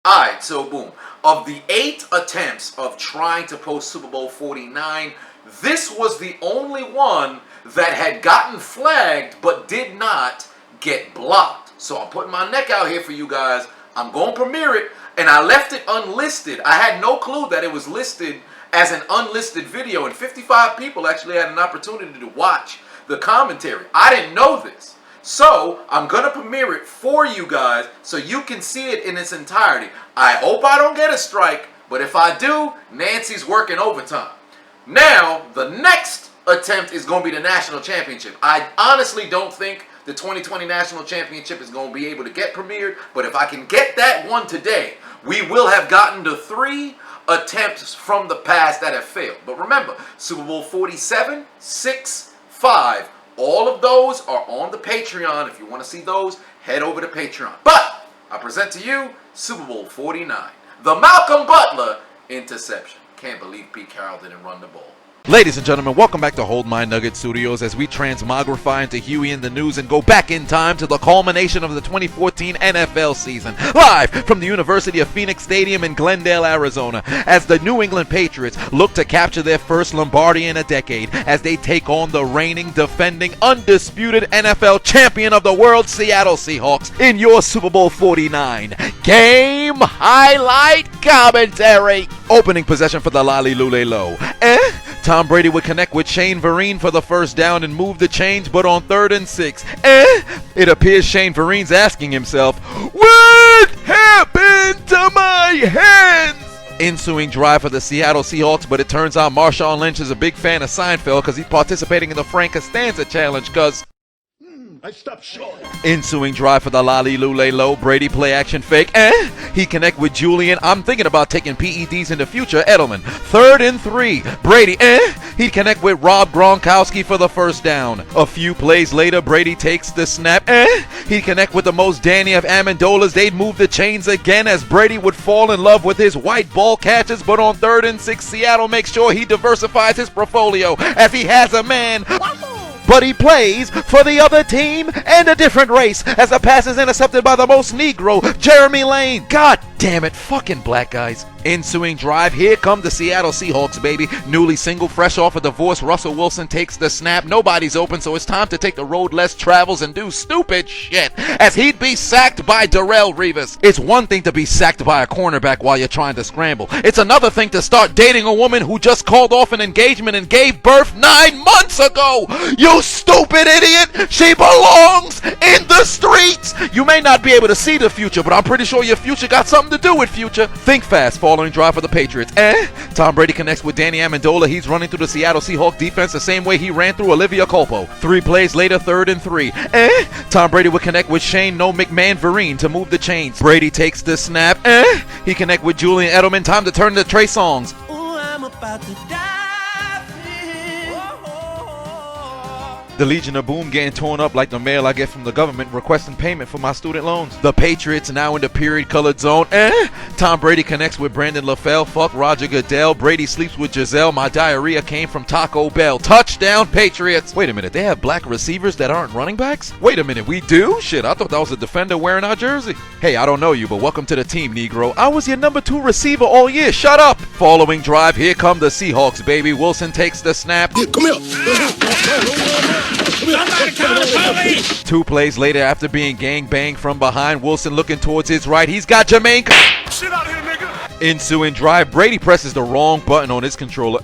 Alright, so boom. Of the 8 attempts of trying to post Super Bowl 49, this was the only one that had gotten flagged but did not get blocked. So I'm putting my neck out here for you guys. I'm going to premiere it, and I left it unlisted. I had no clue that it was listed as an unlisted video, and 55 people actually had an opportunity to watch the commentary. I didn't know this. So, I'm going to premiere it for you guys so you can see it in its entirety. I hope I don't get a strike, but if I do, Nancy's working overtime. Now, the next attempt is going to be the national championship. I honestly don't think the 2020 national championship is going to be able to get premiered, but if I can get that one today, we will have gotten to 3 attempts from the past that have failed. But remember, Super Bowl 47, 6, 5, all of those are on the Patreon. If you want to see those, head over to Patreon. But I present to you Super Bowl 49, the Malcolm Butler interception. Can't believe Pete Carroll didn't run the ball. Ladies and gentlemen, welcome back to Hold My Nugget Studios as we transmogrify into Huey in the News and go back in time to the culmination of the 2014 NFL season. Live from the University of Phoenix Stadium in Glendale, Arizona, as the New England Patriots look to capture their first Lombardi in a decade as they take on the reigning, defending, undisputed NFL champion of the world, Seattle Seahawks, in your Super Bowl 49 game highlight commentary. Opening possession for the Lolly Lule Low. Tom Brady would connect with Shane Vereen for the first down and move the chains, but on 3rd and 6, it appears Shane Vereen's asking himself, what happened to my hands? Ensuing drive for the Seattle Seahawks, but it turns out Marshawn Lynch is a big fan of Seinfeld because he's participating in the Frank Costanza challenge because I stopped short. Ensuing drive for the Lolly Lule Low. Brady play action fake. He connect with Julian. I'm thinking about taking PEDs in the future. Edelman. 3rd and 3. Brady. He connect with Rob Gronkowski for the first down. A few plays later, Brady takes the snap. He connect with the most Danny of Amendolas. They'd move the chains again as Brady would fall in love with his white ball catches. But on 3rd and 6, Seattle makes sure he diversifies his portfolio as he has a man. But he plays for the other team and a different race as the pass is intercepted by the most Negro, Jeremy Lane. God damn it, fucking black guys. Ensuing drive, here come the Seattle Seahawks, baby. Newly single, fresh off a divorce, Russell Wilson takes the snap. Nobody's open, so it's time to take the road less travels and do stupid shit as he'd be sacked by Darrelle Revis. It's one thing to be sacked by a cornerback while you're trying to scramble. It's another thing to start dating a woman who just called off an engagement and gave birth 9 months ago. You stupid idiot! She belongs in the streets! You may not be able to see the future, but I'm pretty sure your future got something to do with future. Think fast, following drive for the Patriots. Tom Brady connects with Danny Amendola. He's running through the Seattle Seahawks defense the same way he ran through Olivia Culpo. 3 plays later, 3rd and 3. Tom Brady would connect with Shane No McMahon Vereen to move the chains. Brady takes the snap. He connect with Julian Edelman. Time to turn to Trey Songz. Ooh, I'm about to die. The Legion of Boom getting torn up like the mail I get from the government requesting payment for my student loans. The Patriots now in the period colored zone. Tom Brady connects with Brandon LaFell. Fuck Roger Goodell. Brady sleeps with Giselle. My diarrhea came from Taco Bell. Touchdown Patriots. Wait a minute, they have black receivers that aren't running backs? Wait a minute, we do? Shit, I thought that was a defender wearing our jersey. Hey, I don't know you, but welcome to the team, Negro. I was your number 2 receiver all year. Shut up. Following drive, here come the Seahawks, baby. Wilson takes the snap. Come here. 2 plays later, after being gang banged from behind, Wilson looking towards his right. He's got Jermaine. Shit out here, nigga. Ensuing drive, Brady presses the wrong button on his controller.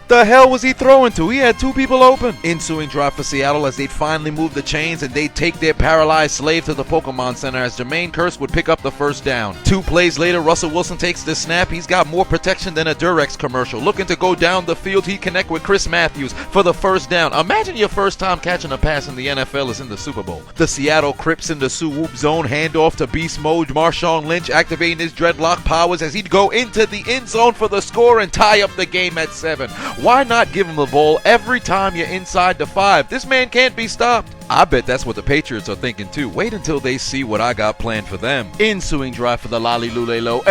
The hell was he throwing to? He had 2 people open. Ensuing drive for Seattle as they finally move the chains and they take their paralyzed slave to the Pokemon Center as Jermaine Kearse would pick up the first down. 2 plays later, Russell Wilson takes the snap. He's got more protection than a Durex commercial. Looking to go down the field, he connect with Chris Matthews for the first down. Imagine your first time catching a pass in the NFL is in the Super Bowl. The Seattle Crips in the swoop zone, handoff to beast mode. Marshawn Lynch activating his dreadlock powers as he'd go into the end zone for the score and tie up the game at 7. Why not give him the ball every time you're inside the 5? This man can't be stopped. I bet that's what the Patriots are thinking too. Wait until they see what I got planned for them. Ensuing drive for the Lolly Lule Low.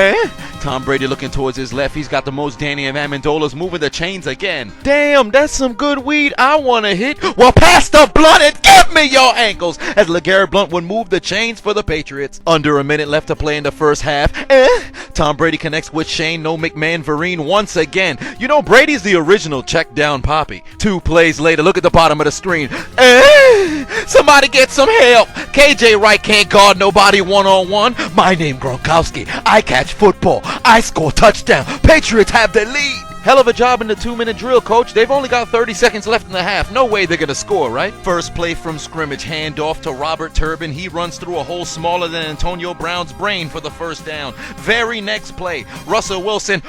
Tom Brady looking towards his left. He's got the most Danny and Amendolas moving the chains again. Damn, that's some good weed. I want to hit. Well, pass the blunt and give me your ankles. As LeGarrette Blount would move the chains for the Patriots. Under a minute left to play in the first half. Tom Brady connects with Shane No McMahon Vereen once again. You know, Brady's the original check down poppy. 2 plays later, look at the bottom of the screen. Somebody get some help. KJ Wright can't guard nobody one-on-one. My name Gronkowski. I catch football. I score touchdown. Patriots have the lead. Hell of a job in the 2-minute drill, coach. They've only got 30 seconds left in the half. No way they're going to score, right? First play from scrimmage, handoff to Robert Turbin. He runs through a hole smaller than Antonio Brown's brain for the first down. Very next play, Russell Wilson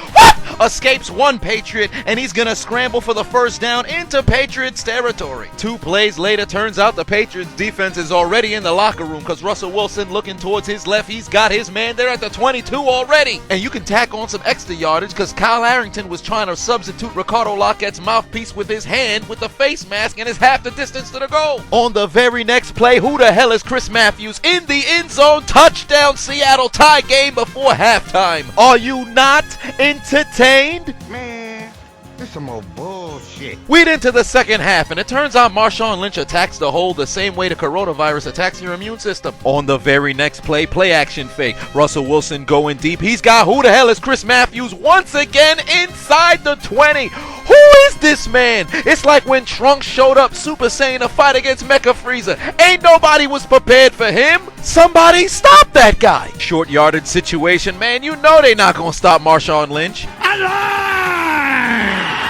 escapes one Patriot, and he's going to scramble for the first down into Patriots territory. 2 plays later, turns out the Patriots defense is already in the locker room because Russell Wilson looking towards his left. He's got his man there at the 22 already. And you can tack on some extra yardage because Kyle Arrington was trying to substitute Ricardo Lockett's mouthpiece with his hand with the face mask and is half the distance to the goal. On the very next play, who the hell is Chris Matthews in the end zone? Touchdown Seattle, tie game before halftime. Are you not entertained? Man, this some old bullshit. We're into the second half, and it turns out Marshawn Lynch attacks the hole the same way the coronavirus attacks your immune system. On the very next play, play action fake. Russell Wilson going deep. He's got who the hell is Chris Matthews once again inside the 20. Who is this man? It's like when Trunks showed up Super Saiyan to fight against Mecha Frieza. Ain't nobody was prepared for him. Somebody stop that guy. Short yardage situation, man. You know they not gonna stop Marshawn Lynch.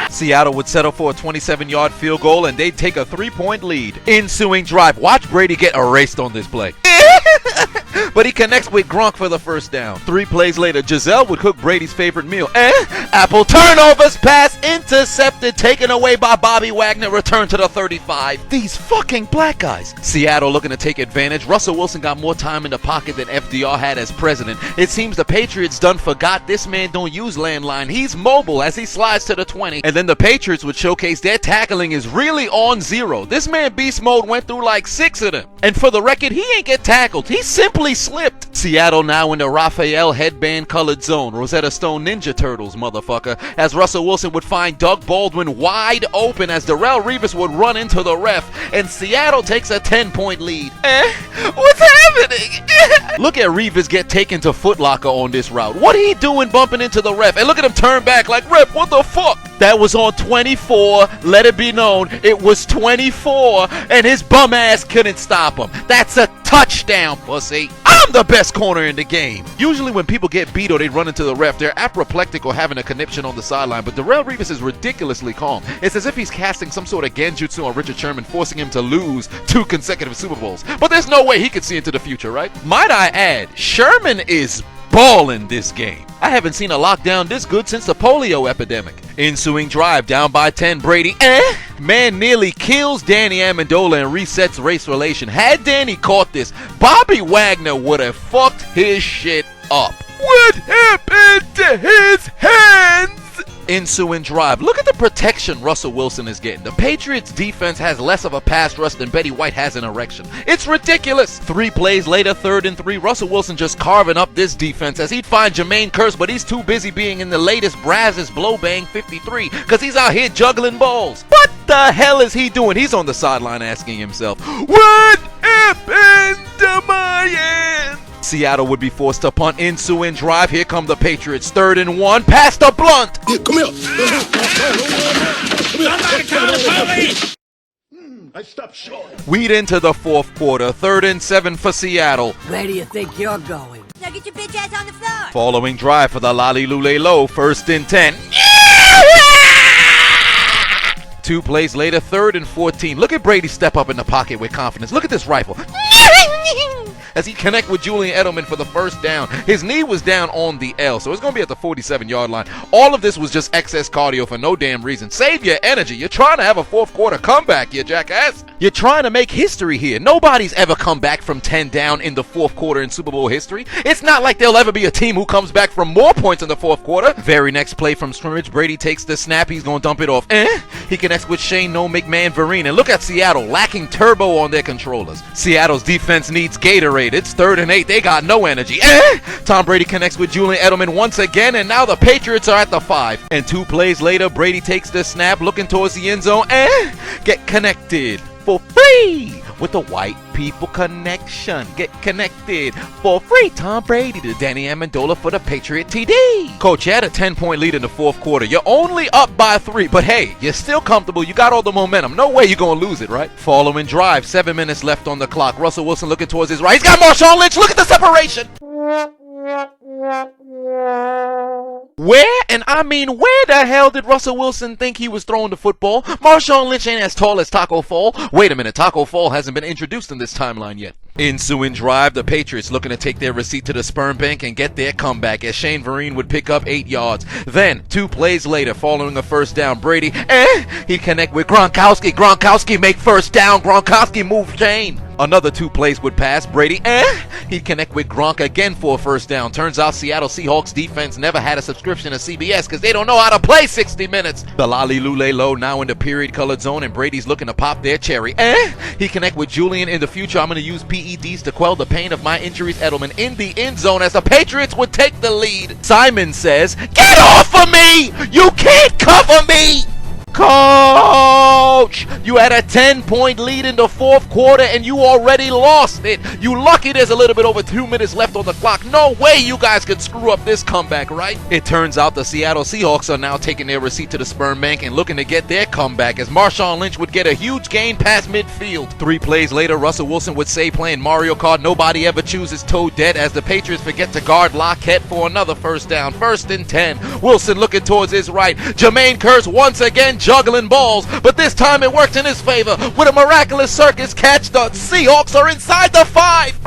Seattle would settle for a 27-yard field goal, and they'd take a 3-point lead. Ensuing drive. Watch Brady get erased on this play. But he connects with Gronk for the first down. 3 plays later, Giselle would cook Brady's favorite meal. Apple turnovers, pass intercepted, taken away by Bobby Wagner, return to the 35. These fucking black guys. Seattle looking to take advantage. Russell Wilson got more time in the pocket than FDR had as president. It seems the Patriots done forgot this man don't use landline. He's mobile as he slides to the 20. And then the Patriots would showcase their tackling is really on 0. This man beast mode went through like 6 of them. And for the record, he ain't get tackled. He simply slipped. Seattle now in the Raphael headband colored zone. Rosetta Stone Ninja Turtles, motherfucker. As Russell Wilson would find Doug Baldwin wide open as Darrelle Revis would run into the ref. And Seattle takes a 10-point lead. What's happening? Look at Revis get taken to Foot Locker on this route. What he doing bumping into the ref? And look at him turn back like, ref, what the fuck? That was on 24. Let it be known, it was 24. And his bum ass couldn't stop him. That's a touchdown, pussy. I'm the best corner in the game. Usually when people get beat or they run into the ref, they're apoplectic or having a conniption on the sideline, but Darrelle Revis is ridiculously calm. It's as if he's casting some sort of genjutsu on Richard Sherman, forcing him to lose 2 consecutive Super Bowls. But there's no way he could see into the future, right? Might I add, Sherman is balling this game. I haven't seen a lockdown this good since the polio epidemic. Ensuing drive, down by 10, Brady. Man nearly kills Danny Amendola and resets race relation. Had Danny caught this, Bobby Wagner would have fucked his shit up. What happened to his hands? Ensuing drive. Look at the protection Russell Wilson is getting. The Patriots defense has less of a pass rush than Betty White has an erection. It's ridiculous. 3 plays later, 3rd and 3. Russell Wilson just carving up this defense as he'd find Jermaine Kearse, but he's too busy being in the latest Brazzers Blow Bang 53 because he's out here juggling balls. What the hell is he doing? He's on the sideline asking himself, what happened to my hand? Seattle would be forced to punt. Ensuing drive. Here come the Patriots. 3rd and 1. Pass the blunt. Yeah, come here. I stopped short. Weed into the 4th quarter. 3rd and 7 for Seattle. Where do you think you're going? Now get your bitch ass on the floor. Following drive for the Lolly Lule Low. 1st and 10. 2 plays later. 3rd and 14. Look at Brady step up in the pocket with confidence. Look at this rifle. as he connect with Julian Edelman for the first down. His knee was down on the L, so it's going to be at the 47-yard line. All of this was just excess cardio for no damn reason. Save your energy. You're trying to have a fourth quarter comeback, you jackass. You're trying to make history here. Nobody's ever come back from 10 down in the fourth quarter in Super Bowl history. It's not like there'll ever be a team who comes back from more points in the fourth quarter. Very next play from scrimmage, Brady takes the snap. He's going to dump it off. He connects with Shane No McMahon Vereen. And look at Seattle lacking turbo on their controllers. Seattle's defense needs Gatorade. It's 3rd and 8. They got no energy. Tom Brady connects with Julian Edelman once again, and now the Patriots are at the 5. And 2 plays later, Brady takes the snap, looking towards the end zone, get connected for free with the White People Connection. Get connected for free. Tom Brady to Danny Amendola for the Patriot TD. Coach, you had a 10-point lead in the fourth quarter. You're only up by 3, but hey, you're still comfortable. You got all the momentum. No way you're going to lose it, right? Following drive, 7 minutes left on the clock. Russell Wilson looking towards his right. He's got Marshawn Lynch. Look at the separation. Where, and I mean where the hell did Russell Wilson think he was throwing the football? Marshawn Lynch ain't as tall as Taco Fall. Wait a minute, Taco Fall hasn't been introduced in this timeline yet. Ensuing drive, the Patriots looking to take their receipt to the sperm bank and get their comeback as Shane Vereen would pick up 8 yards. Then, 2 plays later, following a first down, Brady, he connect with Gronkowski. Gronkowski make first down. Gronkowski move Shane. Another 2 plays would pass. Brady, he'd connect with Gronk again for a first down. Turns out Seattle Seahawks defense never had a subscription to CBS because they don't know how to play 60 minutes. The Lolly Lule Low now in the period colored zone, and Brady's looking to pop their cherry. He connect with Julian. In the future, I'm going to use PEDs to quell the pain of my injuries. Edelman in the end zone as the Patriots would take the lead. Simon says, "Get off of me! You can't cover me!" Coach, you had a 10-point lead in the fourth quarter and you already lost it. You lucky there's a little bit over 2 minutes left on the clock. No way you guys could screw up this comeback, right? It turns out the Seattle Seahawks are now taking their receipt to the sperm bank and looking to get their comeback as Marshawn Lynch would get a huge gain past midfield. 3 plays later, Russell Wilson would say playing Mario Kart, nobody ever chooses Toad dead as the Patriots forget to guard Lockett for another first down. 1st and 10. Wilson looking towards his right. Jermaine Kearse once again juggling balls, but this time it worked in his favor. With a miraculous circus catch, the Seahawks are inside the 5.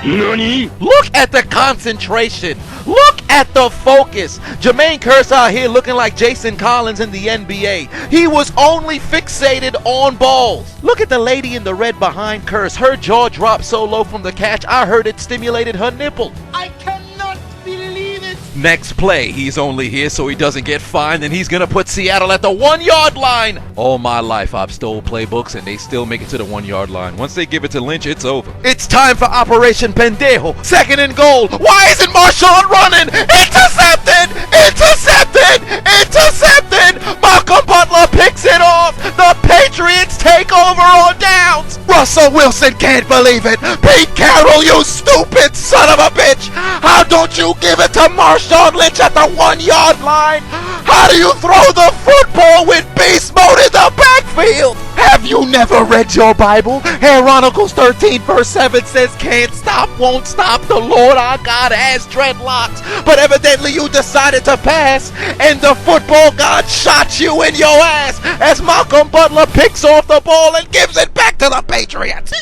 Nani? Look at the concentration. Look at the focus. Jermaine Kearse out here looking like Jason Collins in the NBA. He was only fixated on balls. Look at the lady in the red behind Kearse. Her jaw dropped so low from the catch, I heard it stimulated her nipple. I cannot believe it. Next play, he's only here so he doesn't get fined, and he's gonna put Seattle at the 1-yard line. All my life I've stole playbooks and they still make it to the 1-yard line. Once they give it to Lynch, it's over. It's time for Operation Pendejo. 2nd and goal. Why isn't Marshawn running? Intercepted! Intercepted! Intercepted! Malcolm Butler picks it off. The Patriots take over on downs. Russell Wilson can't believe it. Pete Carroll, you stupid son of a bitch. How don't you give it to Marshawn Lynch at the 1-yard line? How do you throw the football with beast mode in the backfield? Have you never read your Bible? Chronicles 13 verse 7 says, "Can't stop, won't stop. The Lord our God has dreadlocks." But evidently you decided to pass, and the football god shot you in your ass as Malcolm Butler picks off the ball and gives it back to the Patriots.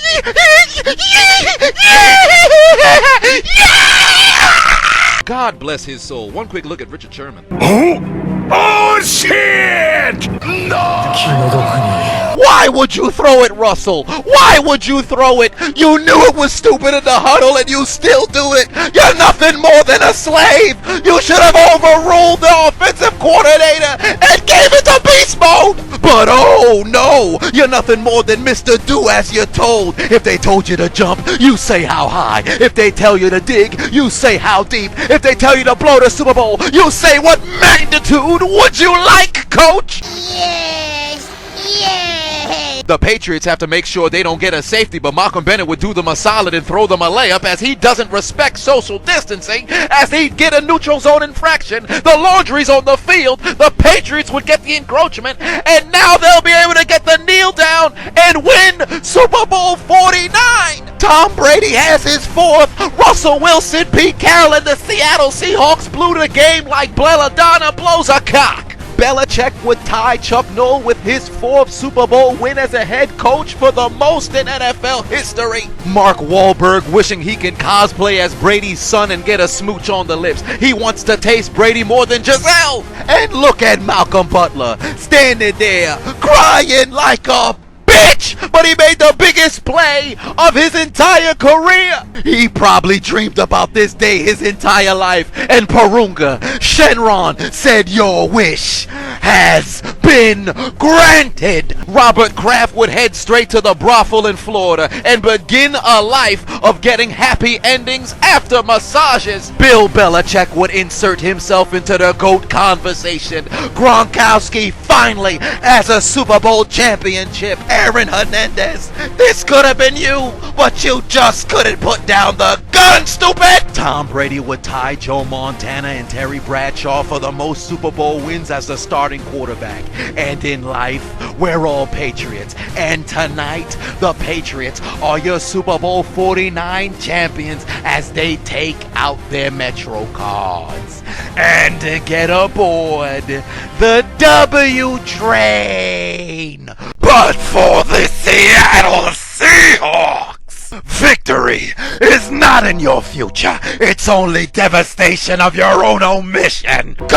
God bless his soul. One quick look at Richard Sherman. Oh shit! No! Why would you throw it, Russell? Why would you throw it? You knew it was stupid in the huddle and you still do it. You're nothing more than a slave. You should have overruled the offensive coordinator and gave it to beast mode. But oh no, you're nothing more than Mr. Do as you're told. If they told you to jump, you say how high. If they tell you to dig, you say how deep. If they tell you to blow the Super Bowl, you say what magnitude would you like, coach? Yes! Yes! The Patriots have to make sure they don't get a safety, but Malcolm Bennett would do them a solid and throw them a layup as he doesn't respect social distancing, as he'd get a neutral zone infraction. The laundry's on the field. The Patriots would get the encroachment, and now they'll be able to get the kneel down and win Super Bowl 49. Tom Brady has his 4th. Russell Wilson, Pete Carroll, and the Seattle Seahawks blew the game like Belladonna blows a cock. Belichick would tie Chuck Noll with his 4th Super Bowl win as a head coach for the most in NFL history. Mark Wahlberg wishing he can cosplay as Brady's son and get a smooch on the lips. He wants to taste Brady more than Giselle. And look at Malcolm Butler standing there crying like a bitch, but he made the biggest play of his entire career. He probably dreamed about this day his entire life, and Purunga Shenron said your wish has been granted. Robert Kraft would head straight to the brothel in Florida and begin a life of getting happy endings after massages. Bill Belichick would insert himself into the GOAT conversation. Gronkowski finally has a Super Bowl championship. Aaron Hernandez, this could have been you, but you just couldn't put down the gun, stupid! Tom Brady would tie Joe Montana and Terry Bradshaw for the most Super Bowl wins as the starting quarterback. And in life, we're all Patriots. And tonight, the Patriots are your Super Bowl 49 champions as they take out their Metro cards. And to get aboard the W train. But for the Seattle Seahawks, victory is not in your future. It's only devastation of your own omission. Coach!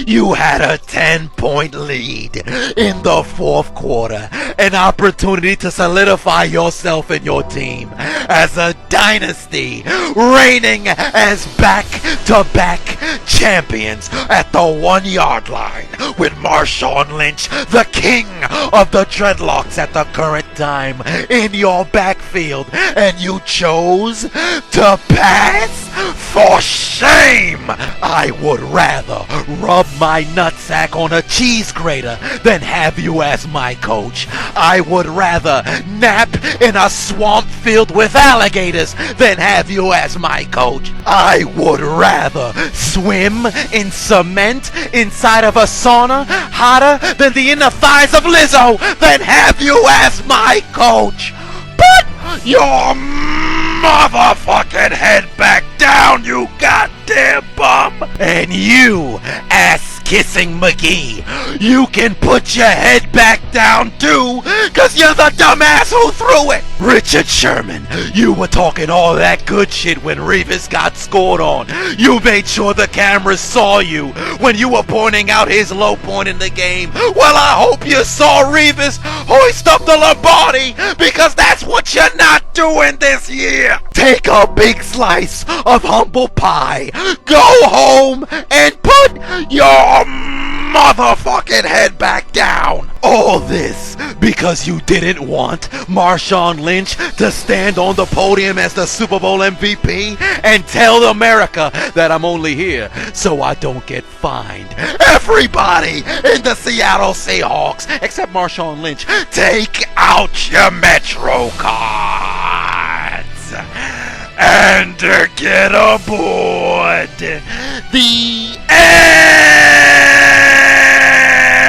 You had a 10-point lead in the 4th quarter. An opportunity to solidify yourself and your team as a dynasty, reigning as back-to-back champions at the 1-yard line with Marshawn Lynch, the king of the dreadlocks at the current time, in your backfield, and you chose to pass? For shame! I would rather rub my nutsack on a cheese grater than have you as my coach. I would rather nap in a swamp filled with alligators than have you as my coach. I would rather swim in cement inside of a sauna hotter than the inner thighs of Lizzo than have you as my coach. Put your motherfucking head back down, you goddamn bum! And you, ass-kissing McGee, you can put your head back down too, cause you're the dumbass who threw it! Richard Sherman, you were talking all that good shit when Revis got scored on. You made sure the cameras saw you when you were pointing out his low point in the game. Well, I hope you saw Revis hoist up the Lombardi, because that's what you're not doing this year! Take a big slice of humble pie, go home, and put your motherfucking head back down! All this because you didn't want Marshawn Lynch to stand on the podium as the Super Bowl MVP and tell America that I'm only here so I don't get fined. Everybody in the Seattle Seahawks, except Marshawn Lynch, take out your Metro cards and get aboard the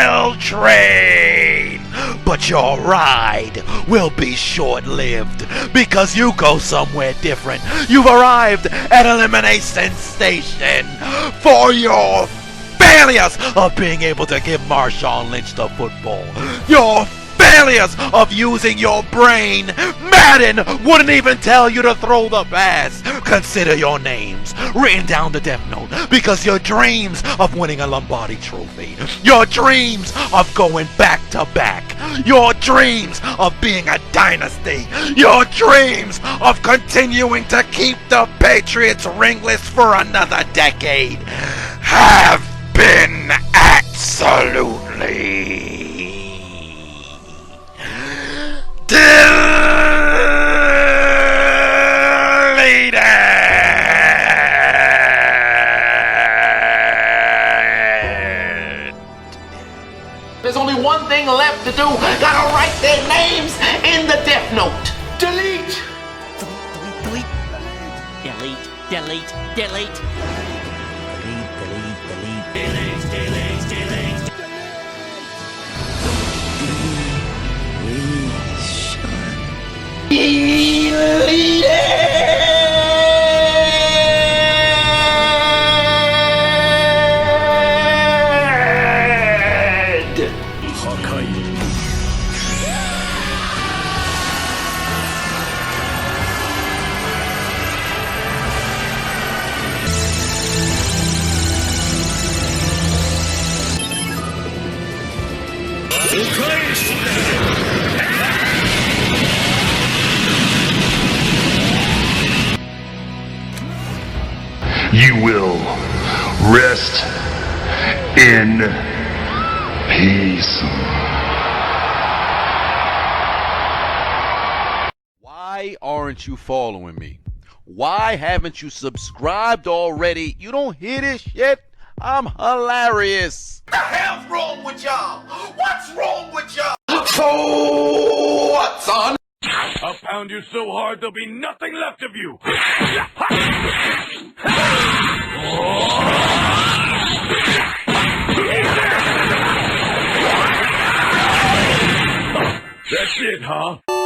L train. But your ride will be short-lived because you go somewhere different. You've arrived at Elimination Station for your failures of being able to give Marshawn Lynch the football. Your failures of using your brain. Madden wouldn't even tell you to throw the pass. Consider your names written down the death note because your dreams of winning a Lombardi trophy, your dreams of going back to back, your dreams of being a dynasty, your dreams of continuing to keep the Patriots ringless for another decade have been absolutely deleted. There's only one thing left to do. Gotta write their names in the death note. Delete! Delete. Delete. Delete. Delete. you will rest in peace. Why aren't you following me? Why haven't you subscribed already? You don't hear this shit? I'm hilarious. What the hell's wrong with y'all? What's wrong with y'all? So what, son? I'll pound you so hard there'll be nothing left of you. That's it, huh?